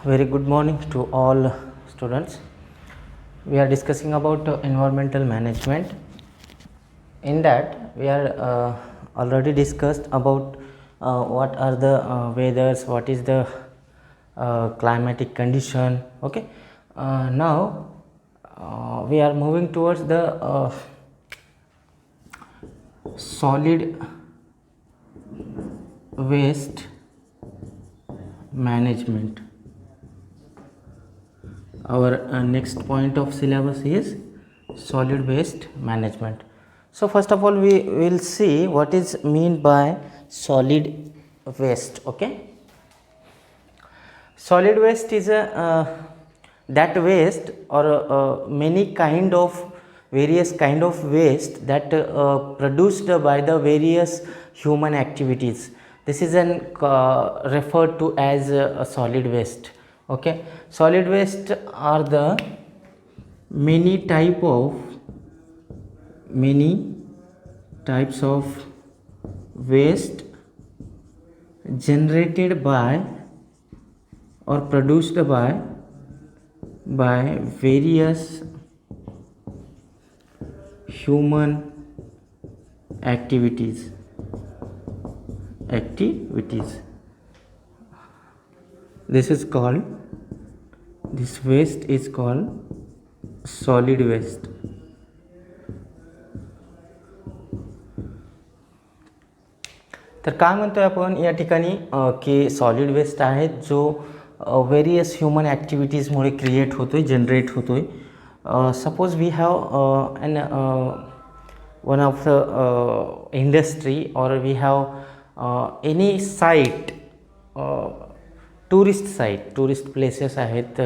Very good morning to all students. We are discussing about environmental management. In that, we are already discussed about what are the weathers, what is the climatic condition. Okay. Now we are moving towards the solid waste management. Our next point of syllabus is solid waste management. So first of all, we will see what is mean by solid waste. Okay, solid waste is a that waste or many kind of various kind of waste that produced by the various human activities. This is an referred to as a solid waste. Okay, solid waste are the many types of waste generated by or produced by various human activities. This waste is called solid waste. तर काय म्हणतोय आपण या ठिकाणी की solid waste आहे जो various human ॲक्टिव्हिटीजमुळे क्रिएट होतोय, जनरेट होतोय. Suppose we have an one of the industry और we have any site, tourist places आहेत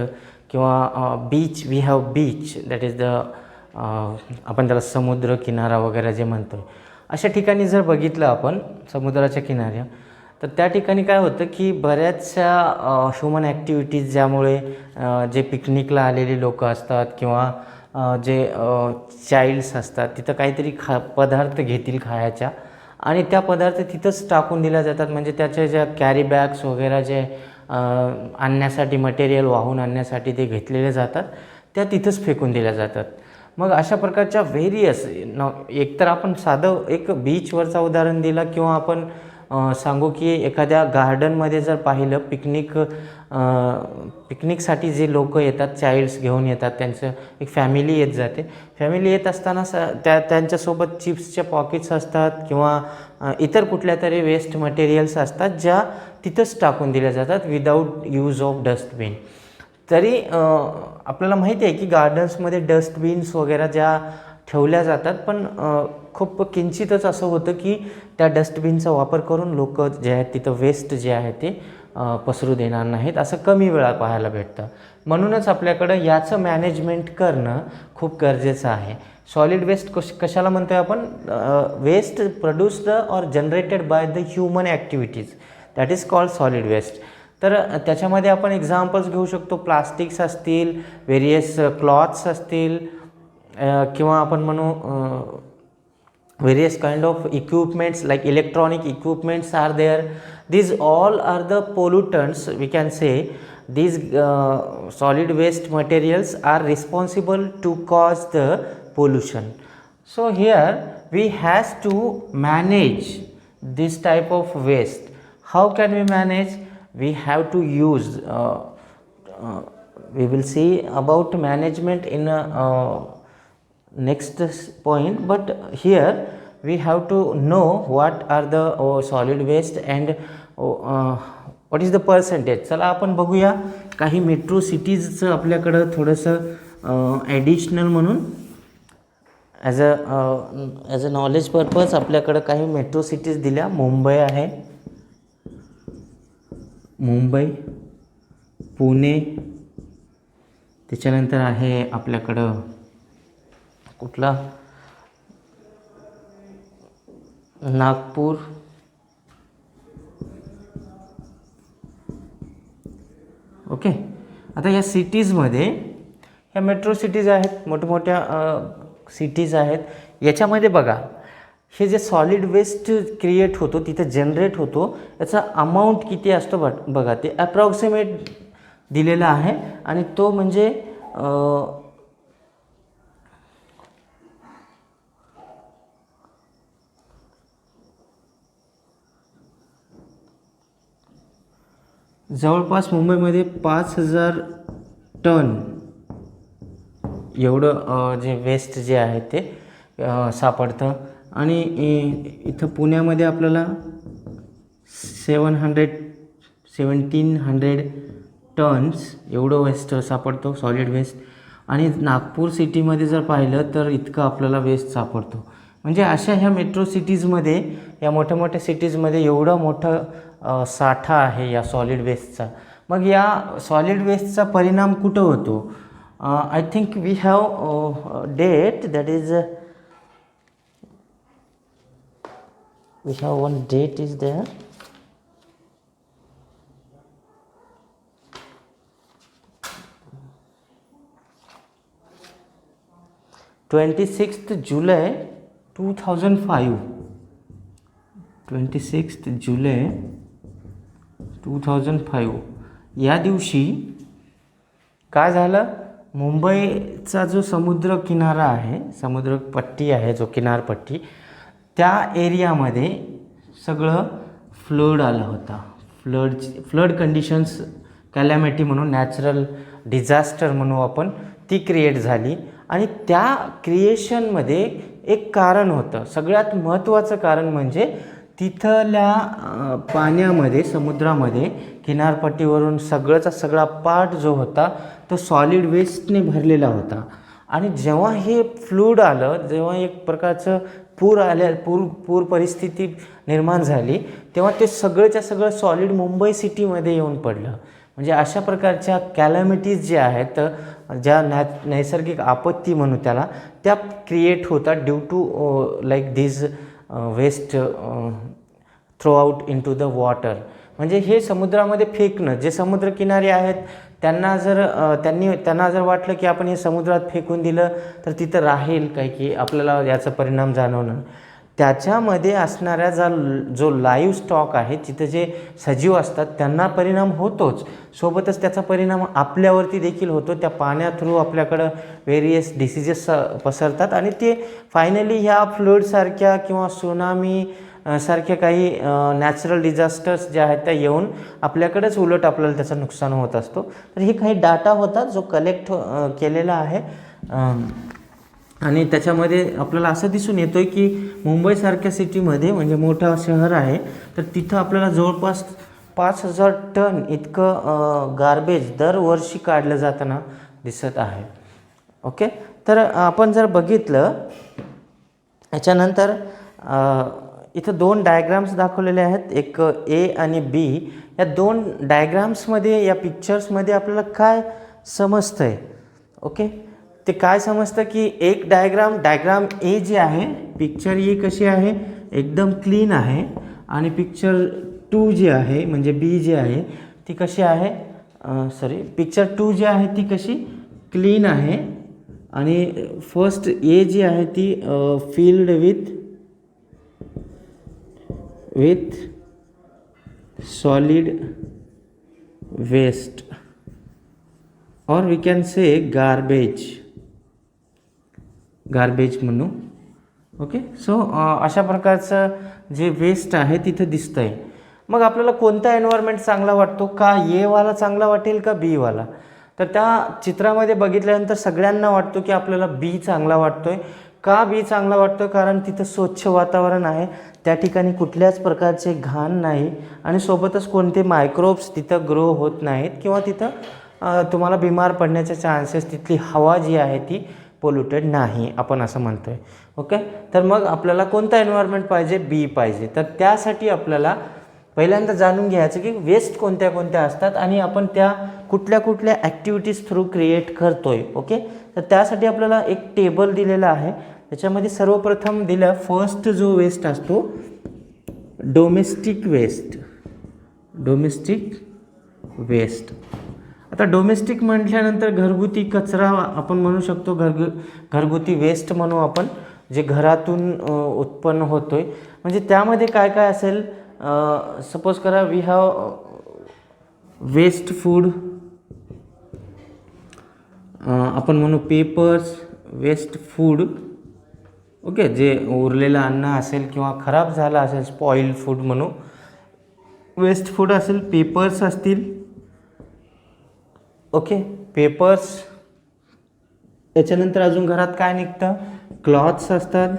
किंवा beach. We have beach, that is the आपण त्याला समुद्र किनारा वगैरे जे म्हणतो. अशा ठिकाणी जर बघितलं आपण समुद्राच्या किनाऱ्या, तर त्या ठिकाणी काय होतं की बऱ्याचशा ह्युमन ॲक्टिव्हिटीज ज्यामुळे जे पिकनिकला आलेली लोक असतात किंवा जे चाइल्ड्स असतात तिथं काहीतरी पदार्थ घेतील खायच्या आणि त्या पदार्थ तिथंच टाकून दिल्या जातात. म्हणजे त्याच्या ज्या कॅरी बॅग्स वगैरे जे आणण्यासाठी मटेरियल वाहून आणण्यासाठी ते घेतलेले जातात त्या तिथंच फेकून दिल्या जातात. मग अशा प्रकारच्या व्हेरियस एकतर आपण साधं एक बीचवरचा उदाहरण दिला किंवा आपण सांगू की एखाद्या गार्डनमध्ये जर पाहिलं पिकनिकसाठी जे लोक येतात, चाइल्ड्स घेऊन येतात, त्यांचं एक फॅमिली येत जाते. फॅमिली येत असताना त्यांच्यासोबत चिप्सच्या पॉकेट्स असतात किंवा इतर कुठल्या तरी वेस्ट मटेरियल्स असतात ज्या तिथंच टाकून दिल्या जातात विदाऊट यूज ऑफ डस्टबिन. तरी आपल्याला माहिती आहे की गार्डन्समध्ये डस्टबिन्स वगैरे ज्या ठेवल्या जातात, पण खूप किंचितच असं होतं की त्या डस्टबिनचा वापर करून लोक जे आहेत तिथं वेस्ट जे आहे ते पसरू देणार नाहीत, असं कमी वेळा पाहायला भेटतं. म्हणूनच आपल्याकडं याचं मॅनेजमेंट करणं खूप गरजेचं आहे. सॉलिड वेस्ट कशाला म्हणतो आहे आपण? वेस्ट प्रोड्यूस्ड और generated by the human activities, that is called solid waste. तर त्याच्यामध्ये आपण एक्झाम्पल्स घेऊ शकतो. प्लास्टिक्स असतील, व्हेरियस क्लॉथ्स असतील किंवा आपण म्हणू various kind of equipments like electronic equipments are there. These all are the pollutants, we can say. These solid waste materials are responsible to cause the pollution. So here we has to manage this type of waste. How can we manage? We have to use we will see about management in next point, but here we have to know what are the solid waste and what is the percentage. चला आपण बघूया काही metro सिटीजचं आपल्याकडं थोडंसं additional म्हणून as a knowledge purpose आपल्याकडं काही metro cities दिल्या. मुंबई आहे, मुंबई, पुणे, त्याच्यानंतर आहे आपल्याकडं कुठला नागपूर, ओके. आता या सिटीजमध्ये ह्या मेट्रो सिटीज आहेत, मोठमोठ्या सिटीज आहेत. याच्यामध्ये बघा हे जे सॉलिड वेस्ट क्रिएट होतो, तिथे जनरेट होतो, याचा अमाऊंट किती असतो बघा. ते अप्रॉक्सिमेट दिलेला आहे आणि तो म्हणजे जवळपास मुंबईमध्ये 5,000 टन एवढं जे वेस्ट जे आहे ते सापडतं आणि इथं पुण्यामध्ये आपल्याला 1700 टन्स एवढं वेस्ट सापडतो, सॉलिड वेस्ट. आणि नागपूर सिटीमध्ये जर पाहिलं तर इतकं आपल्याला वेस्ट सापडतो. म्हणजे अशा ह्या मेट्रो सिटीजमध्ये, या मोठ्या मोठ्या सिटीजमध्ये एवढं मोठं साठा आहे या सॉलिड वेस्टचा. मग या सॉलिड वेस्टचा परिणाम कुठं होतो? I think we have date that is we have one date is there. July 2005. 26 जुलै 2005 या दिवशी काय झालं? मुंबईचा जो समुद्र किनारा आहे, समुद्रपट्टी आहे, जो किनारपट्टी, त्या एरियामध्ये सगळं फ्लड आला होता. फ्लड कंडिशन्स, कॅलॅमिटी म्हणून, नॅचरल डिझास्टर म्हणू आपण, ती क्रिएट झाली. आणि त्या क्रिएशनमध्ये एक कारण होतं. सगळ्यात महत्त्वाचं कारण म्हणजे तिथल्या पाण्यामध्ये, समुद्रामध्ये, किनारपट्टीवरून सगळाचा सगळा पार्ट जो होता तो सॉलिड वेस्टने भरलेला होता. आणि जेव्हा हे फ्लूड आलं, जेव्हा एक प्रकारचं पूर परिस्थिती निर्माण झाली, तेव्हा ते सगळंच्या सगळं सॉलिड मुंबई सिटीमध्ये येऊन पडलं. म्हणजे अशा प्रकारच्या कॅलॅमिटीज ज्या आहेत, ज्या नैसर्गिक आपत्ती म्हणू त्याला, त्या क्रिएट होतात due to like this waste throw out into the water. म्हणजे हे समुद्रामध्ये फेकणं, जे समुद्रकिनारे आहेत त्यांना जर वाटलं की आपण हे समुद्रात फेकून दिलं तर तिथं राहील काय, की आपल्याला याचा परिणाम जाणवणं, त्याच्यामध्ये असणाऱ्या जो लाईव्ह स्टॉक आहे, तिथं जे सजीव असतात त्यांना परिणाम होतोच, सोबतच त्याचा परिणाम आपल्यावरती देखील होतो. त्या पाण्या थ्रू आपल्याकडं व्हेरियस डिसीजेस पसरतात आणि ते फायनली ह्या फ्लडसारख्या किंवा सुनामी सारख्या काही नॅचरल डिझास्टर्स ज्या आहेत त्या येऊन आपल्याकडेच उलट आपल्याला त्याचं नुकसान होत असतो. तर हे काही डाटा होता जो कलेक्ट केलेला आहे. आणि त्याच्यामध्ये आपल्याला असं दिसून येतो आहे की मुंबईसारख्या सिटीमध्ये, म्हणजे मोठं शहर आहे, तर तिथं आपल्याला जवळपास 5,000 टन इतकं गार्बेज दरवर्षी काढलं जाताना दिसत आहे. ओके, तर आपण जर बघितलं याच्यानंतर इथं 2 डायग्राम्स दाखवलेले आहेत, एक ए आणि बी. या 2 डायग्राम्समध्ये, या पिक्चर्समध्ये आपल्याला काय समजतं आहे? ओके, ते काय समजतं की एक डायग्राम ए जी आहे, पिक्चर ए कशी आहे, एकदम क्लीन आहे. आणि पिक्चर 2 जी आहे, म्हणजे बी जी आहे, ती कशी आहे, पिक्चर 2 जी आहे ती कशी क्लीन आहे. आणि फर्स्ट ए जी आहे ती field with solid waste or we can say garbage म्हणू. ओके, सो अशा प्रकारचं जे वेस्ट आहे तिथं दिसतंय. मग आपल्याला कोणता एन्व्हायरमेंट चांगला वाटतो? का ए वाला चांगला वाटेल का बी वाला? तर त्या चित्रामध्ये बघितल्यानंतर सगळ्यांना वाटतो की आपल्याला बी चांगला वाटतोय. का बी चांगला वाटतो? कारण तिथं स्वच्छ वातावरण आहे, त्या ठिकाणी कुठल्याच प्रकारचे घाण नाही आणि सोबतच कोणते मायक्रोब्स तिथं ग्रो होत नाहीत किंवा तिथं तुम्हाला बिमार पडण्याचे चान्सेस, तिथली हवा जी आहे ती पोल्युटेड नाही, आपण असं म्हणतो आहे. ओके, तर मग आपल्याला कोणता एन्व्हायरमेंट पाहिजे? बी पाहिजे. तर त्यासाठी आपल्याला पहिल्यांदा जाणून घ्यायचं की वेस्ट कोणत्या कोणत्या असतात आणि आपण त्या कुठल्या कुठल्या ॲक्टिव्हिटीज थ्रू क्रिएट करतो आहे. ओके, तर त्यासाठी आपल्याला एक टेबल दिलेला आहे. त्याच्यामध्ये सर्वप्रथम दिलं, फर्स्ट जो वेस्ट असतो डोमेस्टिक वेस्ट. आता डोमेस्टिक म्हटल्यानंतर घरगुती कचरा आपण म्हणू शकतो, घरगुती वेस्ट म्हणू आपण, जे घरातून उत्पन्न होतोय. म्हणजे त्यामध्ये काय काय असेल? सपोज करा वी हॅव वेस्ट फूड, आपण म्हणू पेपर्स, वेस्ट फूड. ओके, जे उरलेलं अन्न असेल किंवा खराब झालं असेल, स्पॉइल्ड फूड म्हणू, वेस्ट फूड असेल, पेपर्स असतील. Okay, papers. त्याच्यानंतर अजून घरात काय निघतं, क्लॉथ्स असतात,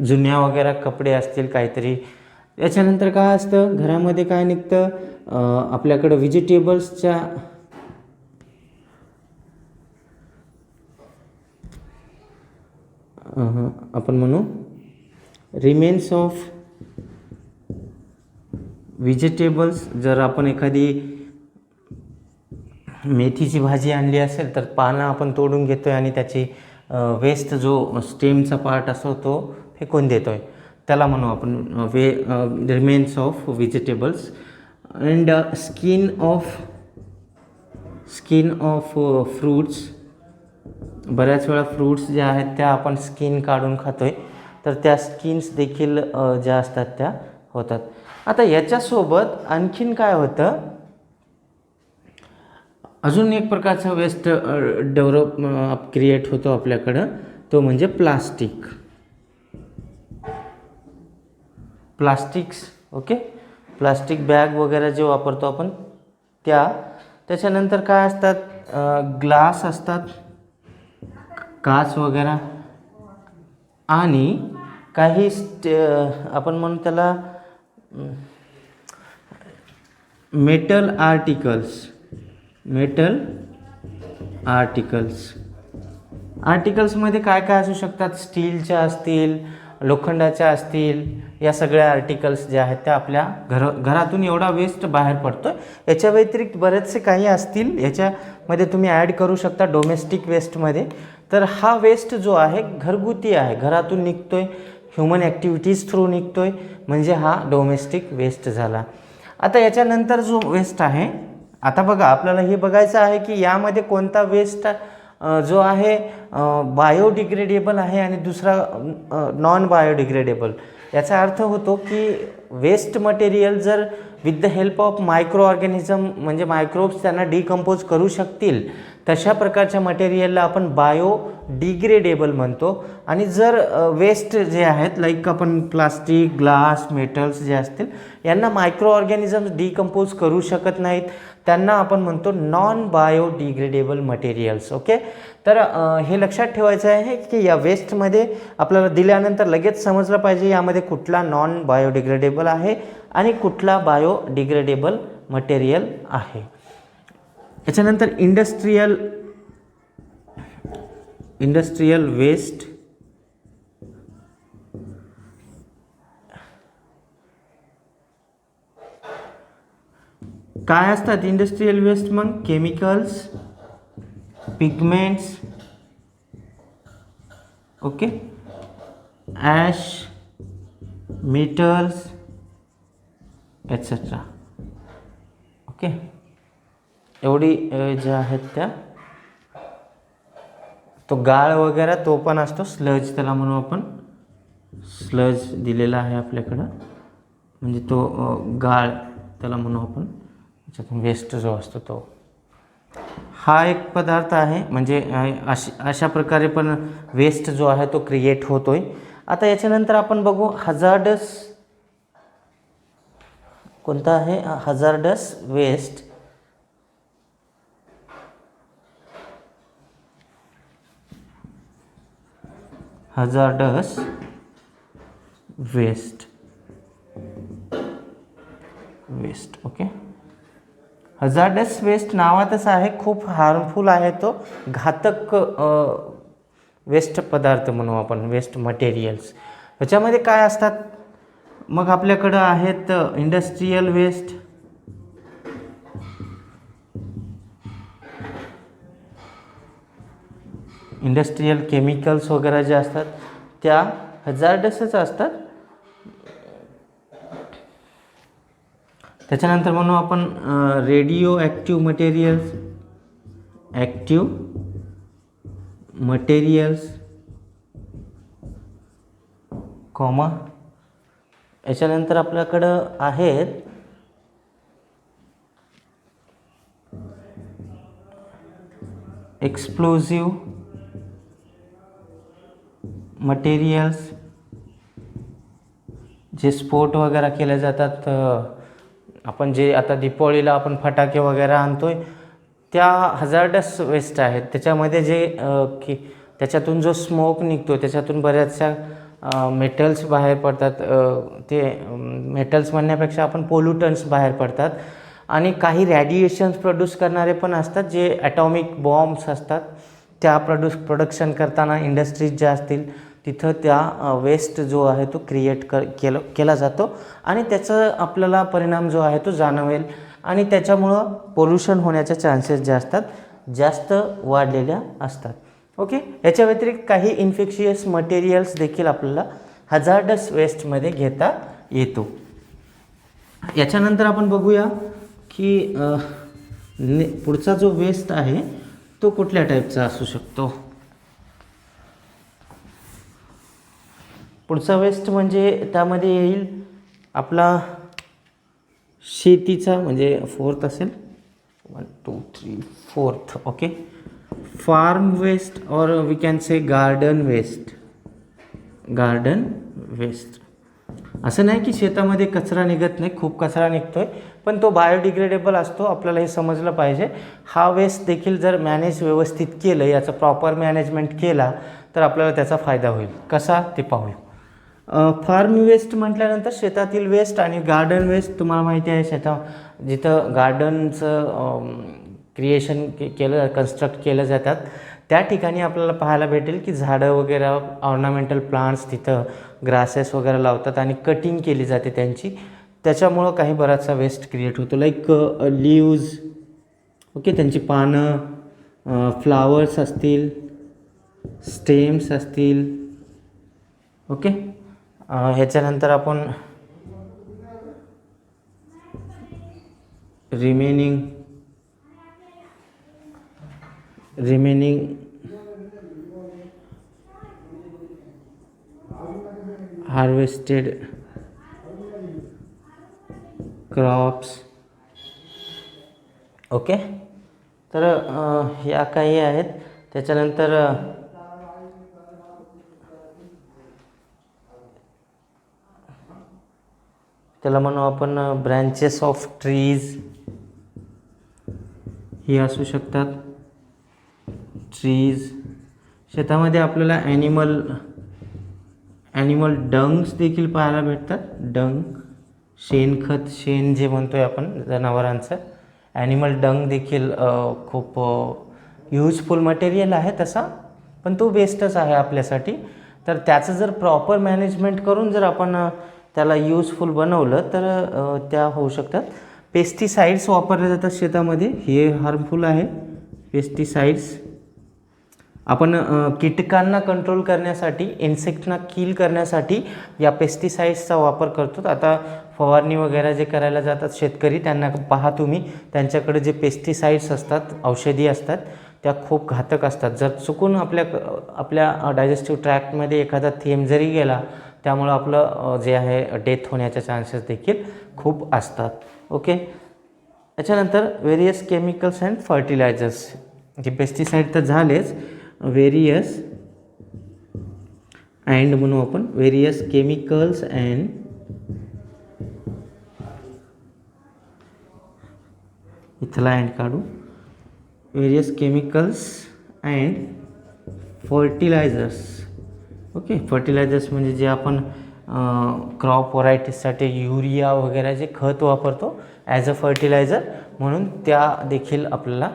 जुन्या वगैरे कपडे असतील काहीतरी. याच्यानंतर काय असतं घरामध्ये, काय निघतं, आपल्याकडं व्हेजिटेबल्सच्या आपण म्हणू रिमेन्स ऑफ व्हेजिटेबल्स. जर आपण एखादी मेथीची भाजी आणली असेल तर पानं आपण तोडून घेतो आहे आणि त्याची वेस्ट जो स्टेमचा पार्ट असतो तो फेकून देतो आहे, त्याला म्हणू आपण remains of vegetables. And skin of fruits. बऱ्याच वेळा फ्रूट्स ज्या आहेत त्या आपण स्किन काढून खातो आहे, तर त्या स्किन्स देखील ज्या असतात त्या होतात. आता याच्यासोबत आणखीन काय होतं, अजून एक प्रकारचा वेस्ट क्रिएट होतो आपल्याकडं, तो म्हणजे प्लास्टिक्स. ओके, प्लास्टिक बॅग वगैरे जे वापरतो आपण त्या. त्याच्यानंतर काय असतात, ग्लास असतात, काच वगैरे, आणि काही आपण म्हणू त्याला मेटल आर्टिकल्समध्ये काय काय असू शकतात, स्टीलच्या असतील, लोखंडाच्या असतील, या सगळ्या आर्टिकल्स ज्या आहेत त्या आपल्या घरातून एवढा वेस्ट बाहेर पडतो. याच्या व्यतिरिक्त बरेचसे काही असतील, याच्यामध्ये तुम्ही ॲड करू शकता डोमेस्टिक वेस्टमध्ये. तर हा वेस्ट जो आहे घरगुती आहे, घरातून निघतोय, ह्युमन ॲक्टिव्हिटीज थ्रू निघतोय, म्हणजे हा डोमेस्टिक वेस्ट झाला. आता याच्यानंतर जो वेस्ट आहे, आता बघा आपल्याला हे बघायचं आहे की यामध्ये कोणता वेस्ट जो आहे बायोडिग्रेडेबल आहे आणि दुसरा नॉन बायोडिग्रेडेबल. याचा अर्थ होतो की वेस्ट मटेरियल जर with the help of micro organism, म्हणजे मायक्रोब्स त्यांना डिकम्पोज करू शकतील, तशा प्रकारच्या मटेरियलला आपण बायोडिग्रेडेबल म्हणतो. आणि जर वेस्ट जे आहेत लाईक आपण प्लास्टिक, ग्लास, मेटल्स जे असतील, यांना मायक्रो ऑर्गॅनिझम्स डिकम्पोज करू शकत नाहीत, त्यांना आपण म्हणतो नॉन बायोडिग्रेडेबल मटेरियल्स. ओके, तर हे लक्षात ठेवायचं आहे की या वेस्टमध्ये आपल्याला दिल्यानंतर लगेच समजलं पाहिजे यामध्ये कुठला नॉन बायोडिग्रेडेबल आहे आणि कुठला बायोडिग्रेडेबल मटेरियल आहे. याच्यानंतर इंडस्ट्रियल वेस्ट. काय असतात इंडस्ट्रियल वेस्ट, मग chemicals, pigments, okay, ash, metals etcetera. Okay, एवढी ज्या आहेत त्या. तो गाळ वगैरे तो पण असतो, स्लज त्याला म्हणू आपण, स्लज दिलेला आहे आपल्याकडं, म्हणजे तो गाळ त्याला म्हणू आपण, त्याच्यातून वेस्ट जो असतो तो. हा एक पदार्थ आहे, म्हणजे अशा प्रकारे पण वेस्ट जो आहे तो क्रिएट होतोय. आता याच्यानंतर आपण बघू हजार्डस. कोणता आहे hazardous waste. Hazardous waste. Okay, hazardous waste नावातच आहे, खूप हार्मफुल आहे तो, घातक वेस्ट पदार्थ म्हणू आपण, वेस्ट मटेरियल्स. ह्याच्यामध्ये काय असतात, मग आपल्याकडं आहेत इंडस्ट्रियल वेस्ट, इंडस्ट्रियल केमिकल्स वगैरे जे असतात त्या हजार्डसच असतात. त्याच्यानंतर म्हणू आपण रेडिओ ॲक्टिव्ह मटेरियल्स, कॉमा. याच्यानंतर आपल्याकडं आहेत एक्सप्लोजिव्ह मटेरियल्स जे स्फोट वगैरे केले जातात, आपण जे आता दिवाळीला आपण फटाके वगैरे आणतोय त्या हजार्डस वेस्ट आहेत. त्याच्यामध्ये जे की त्याच्यातून जो स्मोक निघतो त्याच्यातून बऱ्याचशा मेटल्स बाहेर पडतात, ते मेटल्स म्हणण्यापेक्षा आपण पोल्युटन्स बाहेर पडतात आणि काही रॅडिएशन्स प्रोड्यूस करणारे पण असतात जे ॲटॉमिक बॉम्ब्स असतात. त्या प्रोडक्शन करताना इंडस्ट्रीज ज्या असतील तिथं त्या वेस्ट जो आहे तो क्रिएट केला जातो आणि त्याचा आपल्याला परिणाम जो आहे तो जाणवेल आणि त्याच्यामुळं पोल्युशन होण्याच्या चान्सेस जे असतात जास्त वाढलेल्या असतात. ओके, याच्या व्यतिरिक्त काही इन्फेक्शियस मटेरियल्स देखील आपल्याला हजार्डस वेस्टमध्ये घेता येतो. याच्यानंतर आपण बघूया की पुढचा जो वेस्ट आहे तो कुठल्या टाईपचा असू शकतो. पुढचा वेस्ट म्हणजे त्यामध्ये येईल आपला शेतीचा, म्हणजे फोर्थ असेल, 1 2 3 4th. ओके, फार्म वेस्ट और we can say garden waste. Garden waste असं नाही की शेतामध्ये कचरा निघत नाही, खूप कचरा निघतोय, पण तो बायोडिग्रेडेबल असतो. आपल्याला हे समजलं पाहिजे. हा वेस्ट देखील जर मॅनेज व्यवस्थित केलं, याचा प्रॉपर मॅनेजमेंट केला तर आपल्याला त्याचा फायदा होईल. कसा ते पाहूया. फार्म वेस्ट म्हटल्यानंतर शेतातील वेस्ट आणि गार्डन वेस्ट. तुम्हाला माहिती आहे जिथं गार्डनचं क्रिएशन केलं, कन्स्ट्रक्ट केलं जातात त्या ठिकाणी आपल्याला पाहायला भेटेल की झाडं वगैरे, ऑर्नामेंटल प्लांट्स, तिथं ग्रासेस वगैरे लावतात आणि कटिंग केली जाते त्यांची. त्याच्यामुळं काही बराचसा वेस्ट क्रिएट होतो, लाईक लीव्ज. ओके, त्यांची पानं, फ्लावर्स असतील, स्टेम्स असतील. ओके, ह्याच्यानंतर आपण रिमेनिंग हार्वेस्टेड क्रॉप्स. ओके, तर या काही आहेत. त्याच्यानंतर त्याला म्हणू आपण ब्रँचेस ऑफ ट्रीज ही असू शकतात. ट्रीज, शेतामध्ये आपल्याला ॲनिमल डंग्स देखील पाहायला भेटतात. डंग, शेणखत, शेण जे म्हणतोय आपण जनावरांचं, ॲनिमल डंग देखील खूप यूजफुल मटेरियल आहे तसा, पण तो बेस्टच आहे आपल्यासाठी. तर त्याचं जर प्रॉपर मॅनेजमेंट करून जर आपण त्याला यूजफुल बनवलं तर त्या होऊ शकतात. पेस्टिसाइड्स वापरले जातात शेतामध्ये, हे हार्मफुल आहे. पेस्टिसाइड्स आपण कीटकांना कंट्रोल करण्यासाठी, इन्सेक्टना किल करण्यासाठी या पेस्टिसाइड्सचा वापर करतो. आता फवारणी वगैरे जे करायला जातात शेतकरी, त्यांना पहा तुम्ही, त्यांच्याकडे जे पेस्टिसाइड्स असतात, औषधी असतात, त्या खूप घातक असतात. जर चुकून आपल्या डायजेस्टिव्ह ट्रॅक्टमध्ये एखादा थेंब जरी गेला, त्यामुळं आपलं जे आहे डेथ होण्याचे चान्सेस देखील खूप असतात. ओके, त्याच्यानंतर व्हेरियस केमिकल्स अँड फर्टिलायझर्स. जे पेस्टिसाइड तर झालेच, व्हेरियस अँड म्हणू आपण, व्हेरियस केमिकल्स अँड इथला अँड काढू, various chemicals and fertilizers. Okay, fertilizers म्हणजे जे आपण क्रॉप व्हरायटीजसाठी युरिया वगैरे जे खत वापरतो ॲज अ फर्टिलायझर म्हणून, त्या देखील आपल्याला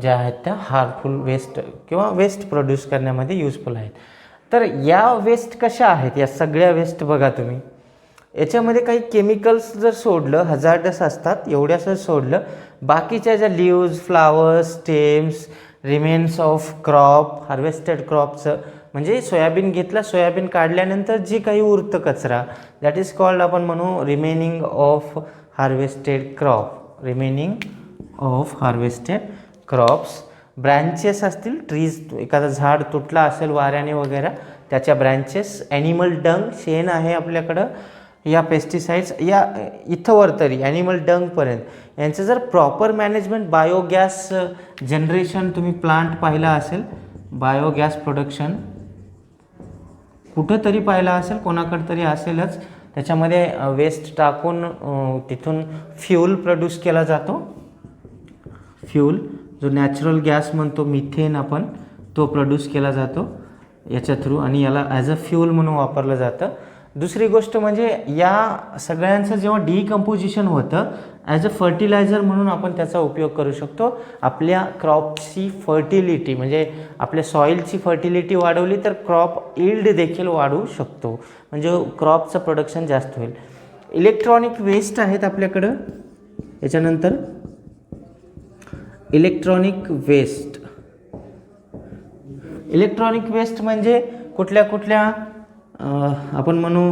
ज्या आहेत त्या हार्मफुल वेस्ट किंवा वेस्ट प्रोड्यूस करण्यामध्ये युजफुल आहेत. तर या वेस्ट कशा आहेत, या सगळ्या वेस्ट बघा तुम्ही, याच्यामध्ये काही केमिकल्स जर सोडलं, हजार्डस असतात, एवढ्याच सोडलं, बाकीच्या ज्या leaves, flowers, stems, remains of crop, harvested क्रॉपचं, म्हणजे सोयाबीन घेतला, सोयाबीन काढल्यानंतर जी काही उरतं कचरा, दॅट इज कॉल्ड आपण म्हणू remaining of harvested crop. Remaining of harvested crops. Branches असतील, ट्रीज, एखादा झाड तुटला असेल वाऱ्याने वगैरे, त्याच्या ब्रँचेस. ॲनिमल डंग, शेण आहे आपल्याकडं. या पेस्टिसाइड्स, या इथंवर तरी ॲनिमल डंगपर्यंत यांचं जर प्रॉपर मॅनेजमेंट, बायोगॅस जनरेशन तुम्ही प्लांट पाहिला असेल, बायोगॅस प्रोडक्शन कुठंतरी पाहिला असेल, कोणाकडे तरी असेलच. त्याच्यामध्ये वेस्ट टाकून तिथून फ्यूल प्रोड्यूस केला जातो. फ्यूल जो नॅचरल गॅस म्हणतो, मिथेन आपण, तो प्रोड्यूस केला जातो याच्या थ्रू आणि याला ॲज अ फ्यूल म्हणून वापरलं जातं. दुसरी गोष्ट म्हणजे या सगळ्यांचं जेव्हा डिकम्पोजिशन होतं ॲज अ फर्टिलायझर म्हणून आपण त्याचा उपयोग करू शकतो. आपल्या क्रॉपची फर्टिलिटी म्हणजे आपल्या सॉईलची फर्टिलिटी वाढवली तर क्रॉप यील्ड देखील वाढवू शकतो, म्हणजे क्रॉपचं प्रोडक्शन जास्त होईल. इलेक्ट्रॉनिक वेस्ट आहेत आपल्याकडं. याच्यानंतर इलेक्ट्रॉनिक वेस्ट. इलेक्ट्रॉनिक वेस्ट म्हणजे कुठल्या कुठल्या आपण म्हणू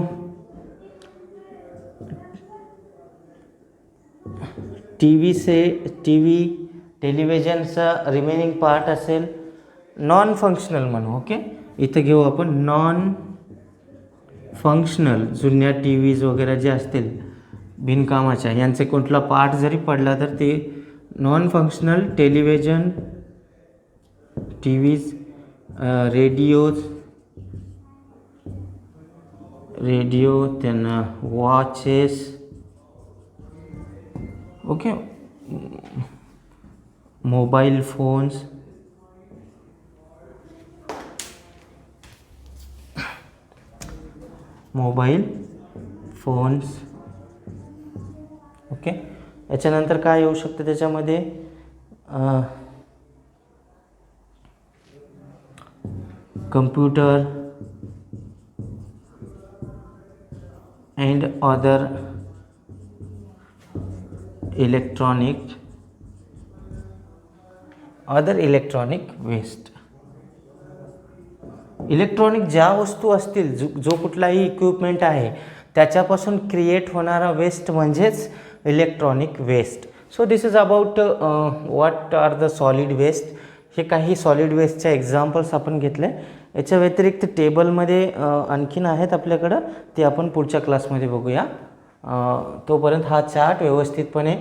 टेलिव्हिजनचा रिमेनिंग पार्ट असेल, नॉन फंक्शनल म्हणू. ओके, इथं घेऊ आपण नॉन फंक्शनल. जुन्या टी व्हीज वगैरे जे असतील बिनकामाच्या, यांचे कुठला पार्ट जरी पडला तर ते non functional. Television, TVs, radio, त्यांना watches. Okay, mobile phones, okay. याच्यानंतर काय येऊ शकतं त्याच्यामध्ये, computer and other electronic waste. Electronic ज्या वस्तू असतील, जो कुठलाही इक्विपमेंट आहे त्याच्यापासून क्रिएट होणारा वेस्ट म्हणजेच electronic waste. So this is about what are the solid waste. हे काही सॉलिड वेस्टच्या एक्झाम्पल्स आपण घेतले. याच्या व्यतिरिक्त टेबलमध्ये आणखीन आहेत आपल्याकडं, ते आपण पुढच्या क्लासमध्ये बघूया. तोपर्यंत हा चार्ट व्यवस्थितपणे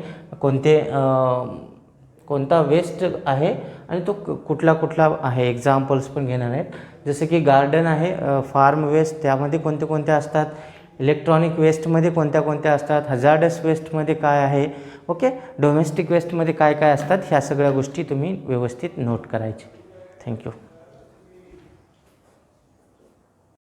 कोणता वेस्ट आहे आणि तो कुठला कुठला आहे एक्झाम्पल्स पण घेणार आहेत. जसं की गार्डन आहे, फार्म वेस्ट, त्यामध्ये कोणते कोणते असतात, इलेक्ट्रॉनिक वेस्टमध्ये कोणत्या असतात, हजार्डस वेस्टमध्ये काय आहे, ओके, डोमेस्टिक वेस्टमध्ये काय काय असतात, ह्या सगळ्या गोष्टी तुम्ही व्यवस्थित नोट करायचे. थँक्यू.